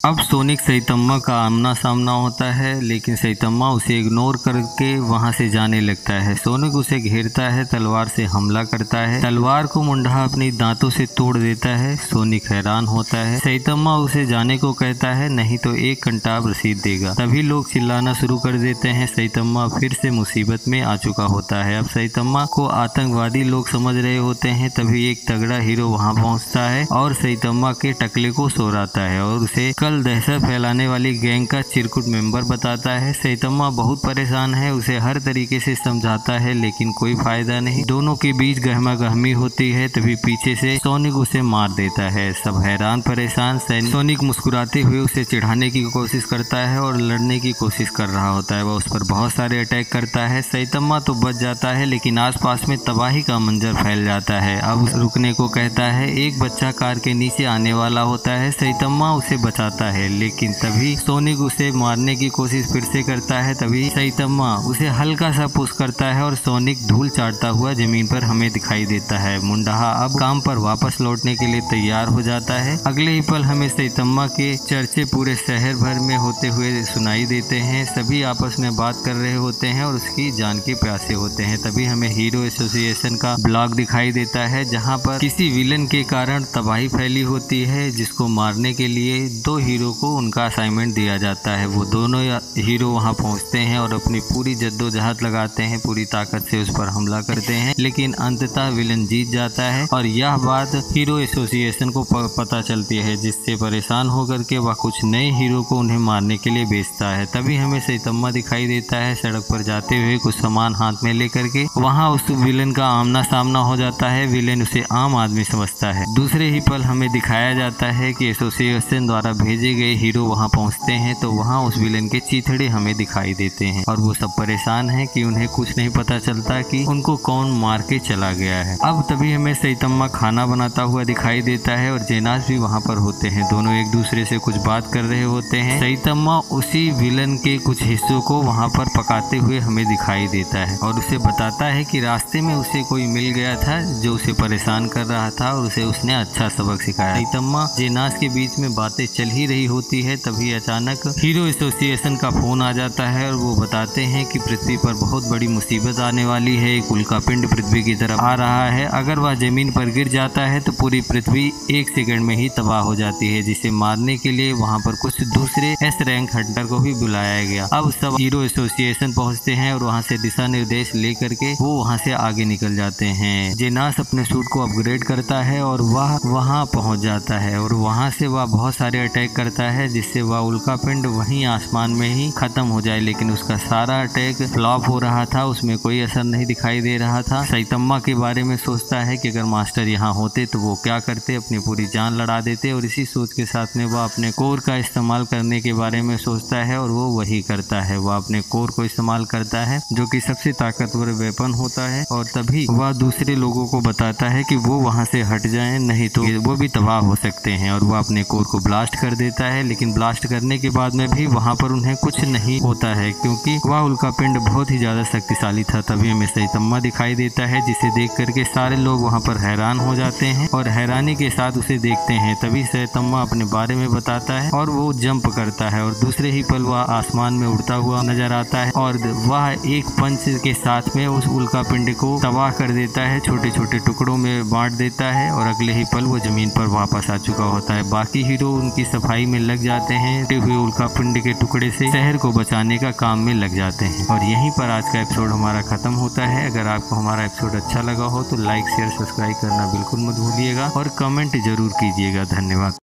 अब सोनिक सैतम्मा का आमना सामना होता है, लेकिन सैतम्मा उसे इग्नोर करके वहां से जाने लगता है। सोनिक उसे घेरता है, तलवार से हमला करता है। तलवार को मुंडा अपनी दांतों से तोड़ देता है। सोनिक हैरान होता है। सैतम्मा उसे जाने को कहता है, नहीं तो एक कंटाब रसीद देगा। तभी लोग चिल्लाना शुरू कर देते हैं। सैतम्मा फिर से मुसीबत में आ चुका होता है। अब सैतम्मा को आतंकवादी लोग समझ रहे होते हैं। तभी एक तगड़ा हीरो वहां पहुंचता है और सैतम्मा के टकले को सोराता है और उसे कल दहशत फैलाने वाली गैंग का चिरकुट मेंबर बताता है। सैतम्मा बहुत परेशान है, उसे हर तरीके से समझाता है लेकिन कोई फायदा नहीं। दोनों के बीच गहमा गहमी होती है। तभी पीछे से सोनिक उसे मार देता है। सब हैरान परेशान। सोनिक मुस्कुराते हुए उसे चिढ़ाने की कोशिश करता है और लड़ने की कोशिश कर रहा होता है। वह उस पर बहुत सारे अटैक करता है। सैतम्मा तो बच जाता है, लेकिन आसपास में तबाही का मंजर फैल जाता है। अब रुकने को कहता है। एक बच्चा कार के नीचे आने वाला होता है। सैतम्मा उसे बचाता है, लेकिन तभी सोनिक उसे मारने की कोशिश फिर से करता है। तभी सैतम्मा उसे हल्का सा पुश करता है और सोनिक धूल चाटता हुआ जमीन पर हमें दिखाई देता है। मुंडहा अब काम पर वापस लौटने के लिए तैयार हो जाता है। अगले ही पल हमें सैतम्मा के चर्चे पूरे शहर भर में होते हुए सुनाई देते हैं। सभी आपस में बात कर रहे होते हैं और उसकी जान के प्यासे होते हैं। तभी हमें हीरो एसोसिएशन का ब्लॉग दिखाई देता है, जहाँ पर किसी विलन के कारण तबाही फैली होती है, जिसको मारने के लिए दो हीरो को उनका असाइनमेंट दिया जाता है। वो दोनों हीरो वहां पहुंचते हैं और अपनी पूरी जद्दोजहद लगाते हैं, पूरी ताकत से उस पर हमला करते हैं, लेकिन अंततः विलन जीत जाता है। और यह बात हीरो एसोसिएशन को पता चलती है, जिससे परेशान होकर के वह कुछ नए हीरो को उन्हें मारने के लिए भेजता है। तभी हमें सैतम्मा दिखाई देता है सड़क पर जाते हुए कुछ सामान हाथ में लेकर के। वहाँ उस विलन का आमना सामना हो जाता है। विलन उसे आम आदमी समझता है। दूसरे ही पल हमें दिखाया जाता है कि एसोसिएशन द्वारा भेजे गए हीरो वहां पहुंचते हैं, तो वहां उस विलन के चीथड़े हमें दिखाई देते हैं और वो सब परेशान हैं कि उन्हें कुछ नहीं पता चलता कि उनको कौन मार के चला गया है। अब तभी हमें सैतम्मा खाना बनाता हुआ दिखाई देता है और जेनास भी वहां पर होते हैं। दोनों एक दूसरे से कुछ बात कर रहे होते हैं। सैतम्मा उसी विलन के कुछ हिस्सों को वहां पर पकाते हुए हमें दिखाई देता है और उसे बताता है कि रास्ते में उसे कोई मिल गया था जो उसे परेशान कर रहा था और उसे उसने अच्छा सबक सिखाया। सैतम्मा जेनास के बीच में बातें चल ही रही होती है। तभी अचानक हीरो एसोसिएशन का फोन आ जाता है और वो बताते हैं कि पृथ्वी पर बहुत बड़ी मुसीबत आने वाली है। एक उल्कापिंड पृथ्वी की तरफ आ रहा है। अगर वह जमीन पर गिर जाता है तो पूरी पृथ्वी 1 सेकंड में ही तबाह हो जाती है, जिसे मारने के लिए वहां पर कुछ दूसरे एस रैंक हंटर को भी बुलाया गया। अब सब हीरो एसोसिएशन पहुंचते हैं और वहां से दिशा निर्देश लेकर के वो वहां से आगे निकल जाते हैं। जेनास अपने सूट को अपग्रेड करता है और वह वहां पहुंच जाता है और वहां से वह बहुत सारे अटैक करता है, जिससे वह उल्कापिंड वहीं आसमान में ही खत्म हो जाए। लेकिन उसका सारा अटैक फ्लॉप हो रहा था, उसमें कोई असर नहीं दिखाई दे रहा था। सैतम्मा के बारे में सोचता है कि अगर मास्टर यहाँ होते तो वो क्या करते, अपनी पूरी जान लड़ा देते। और इसी सोच के साथ में वह अपने कोर का इस्तेमाल करने के बारे में सोचता है और वो वही करता है। वह अपने कोर को इस्तेमाल करता है, जो कि सबसे ताकतवर वेपन होता है। और तभी वह दूसरे लोगों को बताता है कि वो वहां से हट जाएं, नहीं तो वो भी तबाह हो सकते हैं। और वह अपने कोर को ब्लास्ट कर देता है, लेकिन ब्लास्ट करने के बाद में भी वहां पर उन्हें कुछ नहीं होता है, क्योंकि वह उल्कापिंड बहुत ही ज्यादा शक्तिशाली था। तभी हमें सैतम्मा दिखाई देता है, जिसे देख करके सारे लोग वहां पर हैरान हो जाते हैं और हैरानी के साथ उसे देखते हैं। तभी सैतम्मा अपने बारे में बताता है और वो जंप करता है और दूसरे ही पल वह आसमान में उड़ता हुआ नजर आता है और वह एक पंच के साथ में उस उल्कापिंड को तबाह कर देता है, छोटे छोटे टुकड़ों में बांट देता है और अगले ही पल वो जमीन पर वापस आ चुका होता है। बाकी हीरो उनकी सफाई में लग जाते हैं, टूटे हुए उल्कापिंड के टुकड़े से शहर को बचाने का काम में लग जाते हैं। और यहीं पर आज का एपिसोड हमारा खत्म होता है। अगर आपको हमारा एपिसोड अच्छा लगा हो तो लाइक शेयर सब्सक्राइब करना बिल्कुल मत भूलिएगा और कमेंट जरूर कीजिएगा। धन्यवाद।